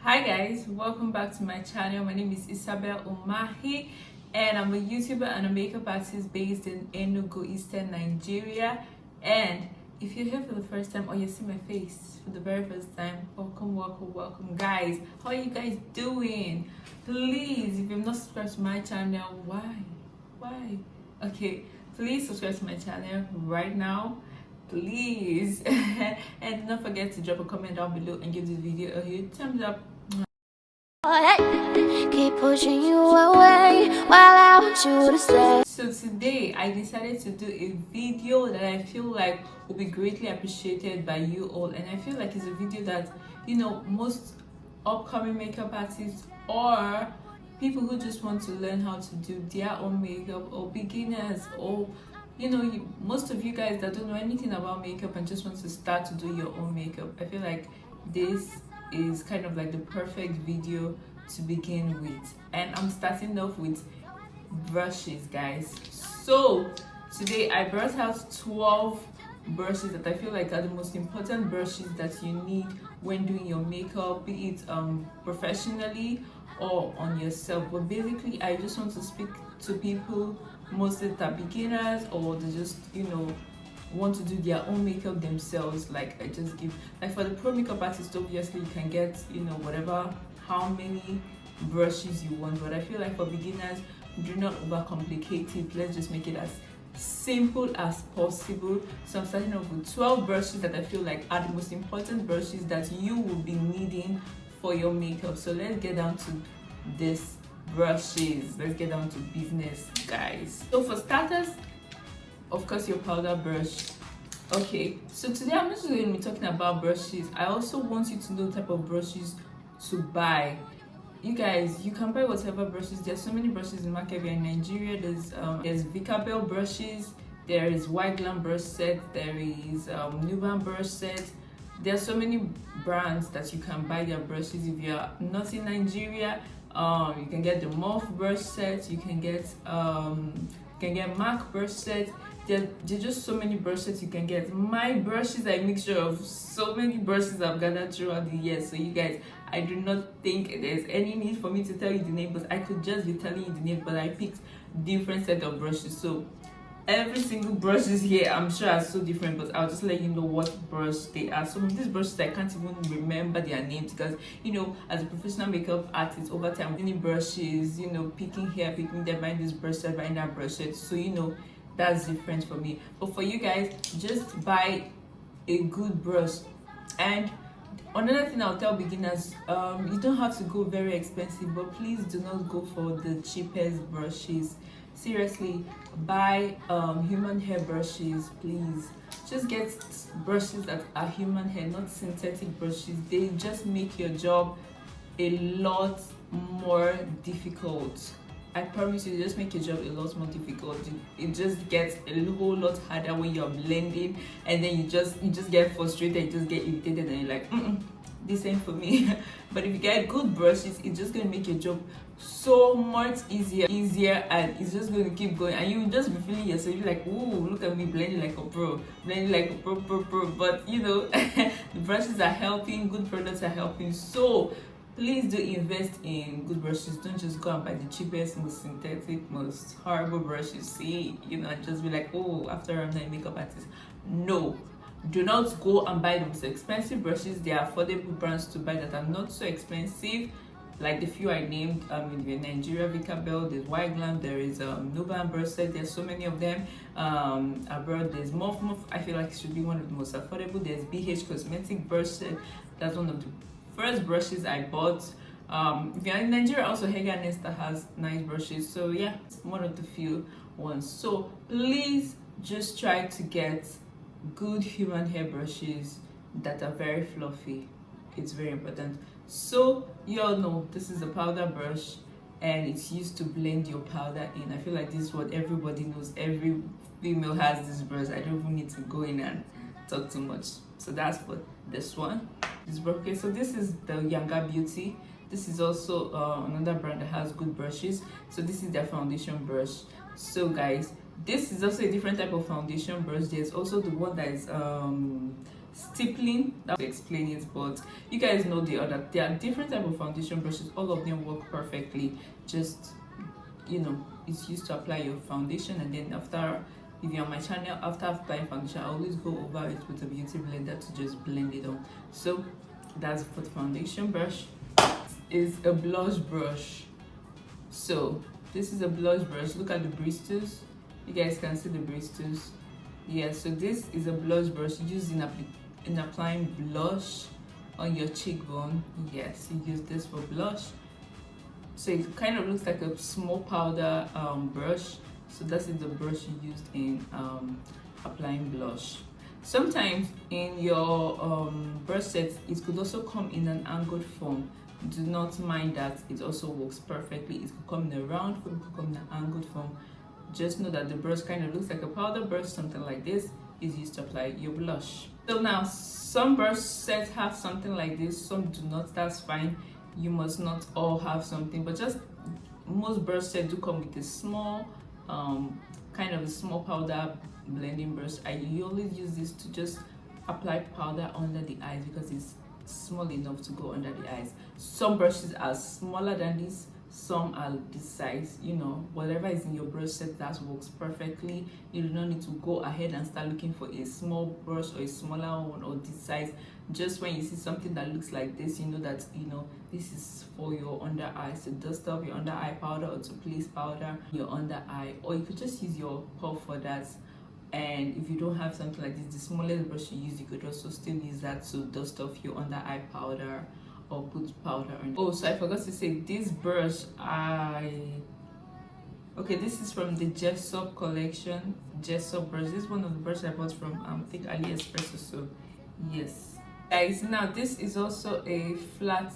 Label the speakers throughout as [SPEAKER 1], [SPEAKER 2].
[SPEAKER 1] Hi guys, welcome back to my channel. My name is Isabel Umahi and I'm a YouTuber and a makeup artist based in Enugu, Eastern Nigeria. And if you're here for the first time or you see my face for the very first time, welcome guys. How are you guys doing? Please, if you've not subscribed to my channel, why? Okay, please subscribe to my channel right now, please. And don't forget to drop a comment down below and give this video a huge thumbs up. Keep pushing you away while I want you to stay. So today I decided to do a video that I feel like will be greatly appreciated by you all, and I feel like it's a video that most upcoming makeup artists or people who just want to learn how to do their own makeup, or beginners, or most of you guys that don't know anything about makeup and just want to start to do your own makeup, I feel like this is kind of like the perfect video to begin with. And I'm starting off with brushes, guys. So today I brought out 12 brushes that I feel like are the most important brushes that you need when doing your makeup, be it professionally or on yourself. But basically I just want to speak to people mostly that are beginners, or they just want to do their own makeup themselves. Like I just give, like for the pro makeup artist, obviously you can get whatever, how many brushes you want, but I feel like for beginners, do not overcomplicate it. Let's just make it as simple as possible. So I'm starting off with 12 brushes that I feel like are the most important brushes that you will be needing for your makeup. So let's get down to this brushes. Let's get down to business, guys. So for starters, of course, your powder brush. Okay, so today I'm not just going to be talking about brushes. I also want you to know the type of brushes to buy. You guys, you can buy whatever brushes. There's so many brushes in the market. If you're in Nigeria, there's Vicabel brushes, there is White Glam brush set, there is Nuban brush set. There's so many brands that you can buy their brushes. If you're not in Nigeria, you can get the Morph brush set, you can get MAC brush set. There's just so many brush sets you can get. My brushes are a mixture of so many brushes I've gathered throughout the years. So you guys, I do not think there's any need for me to tell you the name, but I could just be telling you the name. But I picked different set of brushes, so every single brushes here I'm sure are so different, but I'll just let you know what brush they are. Some of these brushes I can't even remember their names, because as a professional makeup artist, over time, many brushes, picking here, picking there, buying this brush set, buying that brush set. So that's different for me. But for you guys, just buy a good brush. And another thing I'll tell beginners, you don't have to go very expensive, but please do not go for the cheapest brushes. Seriously, buy human hair brushes, please. Just get brushes that are human hair, not synthetic brushes. They just make your job a lot more difficult. I promise you, just make your job a lot more difficult. It just gets a whole lot harder when you're blending, and then you just get frustrated, you just get irritated, and you're like, this ain't for me. But if you get good brushes, it's just going to make your job so much easier, and it's just going to keep going, and you will just be feeling yourself. You're like, ooh, look at me blending like a pro, but the brushes are helping, good products are helping. So please do invest in good brushes. Don't just go and buy the cheapest, most synthetic, most horrible brushes. See, and just be like, oh, after I'm not a makeup artist. No, do not go and buy the most expensive brushes. There are affordable brands to buy that are not so expensive, like the few I named. In Nigeria, Vicabel, there's White Glam, there is Nuban brush set. There's so many of them. Abroad, there's Morph. I feel like it should be one of the most affordable. There's BH Cosmetic brush set. That's one of the first brushes I bought. If you're in Nigeria, also Hega Nesta has nice brushes. So yeah, it's one of the few ones. So please just try to get good human hair brushes that are very fluffy. It's very important. So you all know this is a powder brush, and it's used to blend your powder in. I feel like this is what everybody knows. Every female has this brush. I don't even need to go in and talk too much. So that's for this one. Okay, so this is the Younger Beauty. This is also another brand that has good brushes. So this is their foundation brush. So guys, this is also a different type of foundation brush. There's also the one that is stippling, that will explain it. But you guys know there are different type of foundation brushes. All of them work perfectly. Just, you know, it's used to apply your foundation, and then after, if you're on my channel, after applying foundation, I always go over it with a beauty blender to just blend it on. So that's for the foundation brush. Is a blush brush. So this is a blush brush. Look at the bristles. You guys can see the bristles. Yeah, so this is a blush brush used in applying blush on your cheekbone. Yes, you use this for blush. So it kind of looks like a small powder brush. So that is the brush you used in applying blush. Sometimes in your brush set, it could also come in an angled form. Do not mind that, it also works perfectly. It could come in a round form, it could come in an angled form. Just know that the brush kind of looks like a powder brush, something like this is used to apply your blush. So now, some brush sets have something like this, some do not. That's fine. You must not all have something, but just most brush sets do come with a small kind of a small powder blending brush. I always use this to just apply powder under the eyes because it's small enough to go under the eyes. Some brushes are smaller than this, some are this size. You know, whatever is in your brush set, that works perfectly. You do not need to go ahead and start looking for a small brush or a smaller one or this size. Just when you see something that looks like this, you know that, you know, this is for your under eye, to dust off your under eye powder or to place powder your under eye, or you could just use your puff for that. And if you don't have something like this, the smallest brush you use, you could also still use that to dust off your under eye powder or put powder on. Oh, so I forgot to say, this brush this is from the Jessup collection. Jessup brush. This is one of the brushes I bought from I think AliExpress or so. Yes, guys, now this is also a flat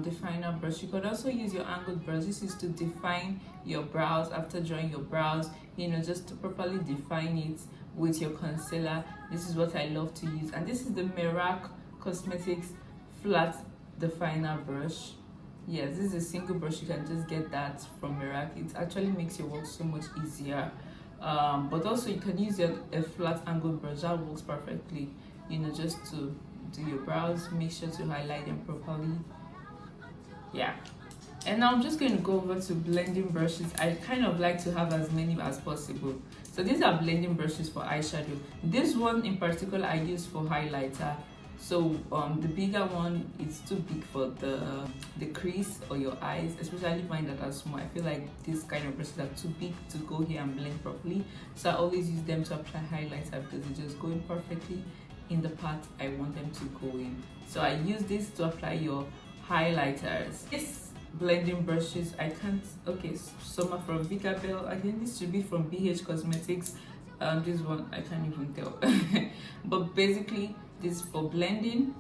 [SPEAKER 1] definer brush. You could also use your angled brush. This is to define your brows after drawing your brows, you know, just to properly define it with your concealer. This is what I love to use, and this is the Mirac Cosmetics flat definer brush. Yes, this is a single brush. You can just get that from Mirac. It actually makes your work so much easier. But also you can use a flat angled brush. That works perfectly, you know, just to do your brows. Make sure to highlight them properly. Yeah, and now I'm just going to go over to blending brushes. I kind of like to have as many as possible. So these are blending brushes for eyeshadow. This one in particular I use for highlighter. So the bigger one is too big for the crease or your eyes, especially mine that are small. I feel like this kind of brushes are too big to go here and blend properly. So I always use them to apply highlighter because they just go in perfectly in the part I want them to go in. So I use this to apply your highlighters. This blending brushes, some are from Vicabel. I think this should be from BH Cosmetics. This one I can't even tell. But basically, this is for blending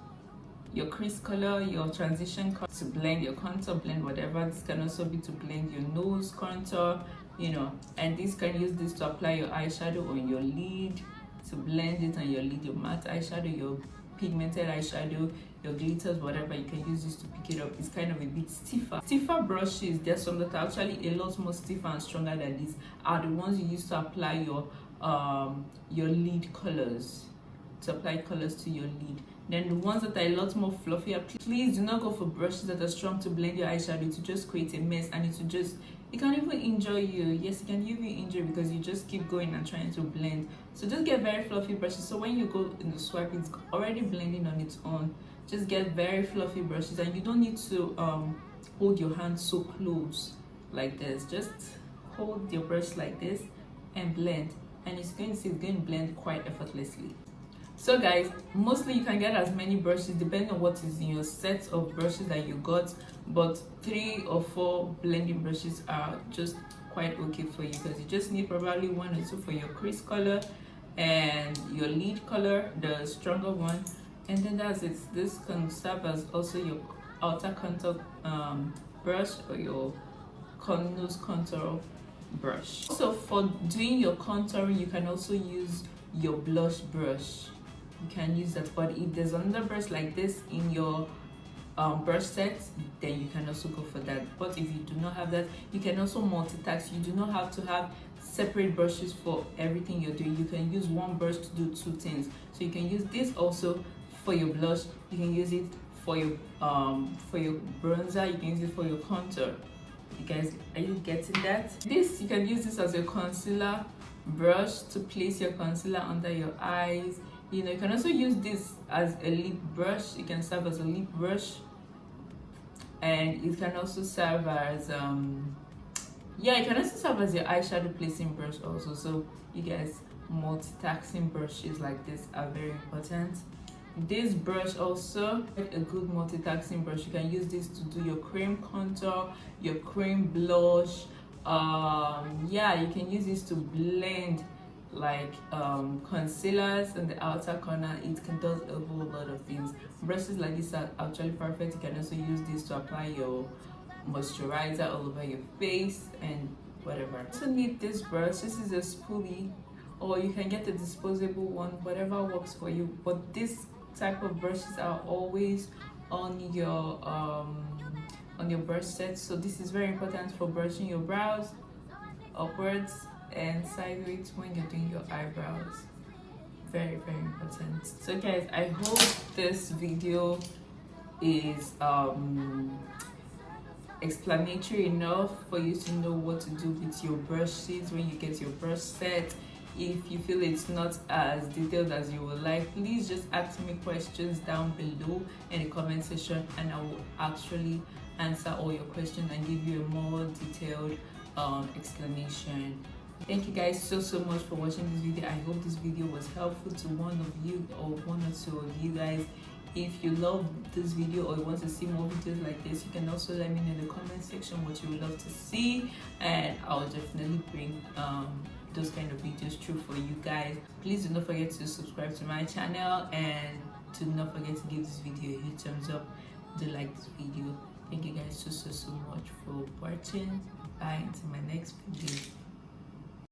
[SPEAKER 1] your crease color, your transition color, to blend your contour, blend whatever. This can also be to blend your nose contour, you know. And this can use this to apply your eyeshadow on your lid, to blend it on your lid, your matte eyeshadow, your pigmented eyeshadow, your glitters, whatever. You can use this to pick it up. It's kind of a bit stiffer brushes. There's some that are actually a lot more stiffer and stronger than this, are the ones you use to apply your lid colors, to apply colors to your lid. Then the ones that are a lot more fluffier, please do not go for brushes that are strong to blend your eyeshadow, to just create a mess, and it can even injure you. Yes, it can give you injury because you just keep going and trying to blend. So just get very fluffy brushes, so when you go in the swipe, it's already blending on its own. Just get very fluffy brushes, and you don't need to hold your hand so close like this. Just hold your brush like this and blend, and it's going to blend quite effortlessly. So guys, mostly you can get as many brushes depending on what is in your set of brushes that you got, but 3 or 4 blending brushes are just quite okay for you, because you just need probably 1 or 2 for your crease color and your lid color, the stronger one, and then that's it. This can serve as also your outer contour brush or your nose contour brush. Also, for doing your contouring, you can also use your blush brush. You can use that, but if there's another brush like this in your brush set, then you can also go for that. But if you do not have that, you can also multitask. You do not have to have separate brushes for everything you're doing. You can use one brush to do 2 things. So you can use this also for your blush, you can use it for your bronzer, you can use it for your contour. You guys, are you getting that? This, you can use this as a concealer brush to place your concealer under your eyes. You know, you can also use this as a lip brush. It can serve as a lip brush, and it can also serve as yeah, it can also serve as your eyeshadow placing brush also. So you guys, multitasking brushes like this are very important. This brush also, a good multitasking brush. You can use this to do your cream contour, your cream blush. Yeah, you can use this to blend like concealers in the outer corner. It can do a whole lot of things. Brushes like this are actually perfect. You can also use this to apply your moisturizer all over your face and whatever. You also need this brush. This is a spoolie, or you can get a disposable one, whatever works for you. But this type of brushes are always on your brush set. So this is very important for brushing your brows upwards and sideways when you're doing your eyebrows. Very, very important. So guys, I hope this video is explanatory enough for you to know what to do with your brushes when you get your brush set. If you feel it's not as detailed as you would like, please just ask me questions down below in the comment section, and I will actually answer all your questions and give you a more detailed explanation. Thank you guys so much for watching this video. I hope this video was helpful to one of you or one or two of you guys. If you love this video or you want to see more videos like this, you can also let me know in the comment section what you would love to see, and I'll definitely bring those kind of videos through for you guys. Please do not forget to subscribe to my channel, and do not forget to give this video a huge thumbs up. Do like this video. Thank you guys so much for watching. Bye until my next video.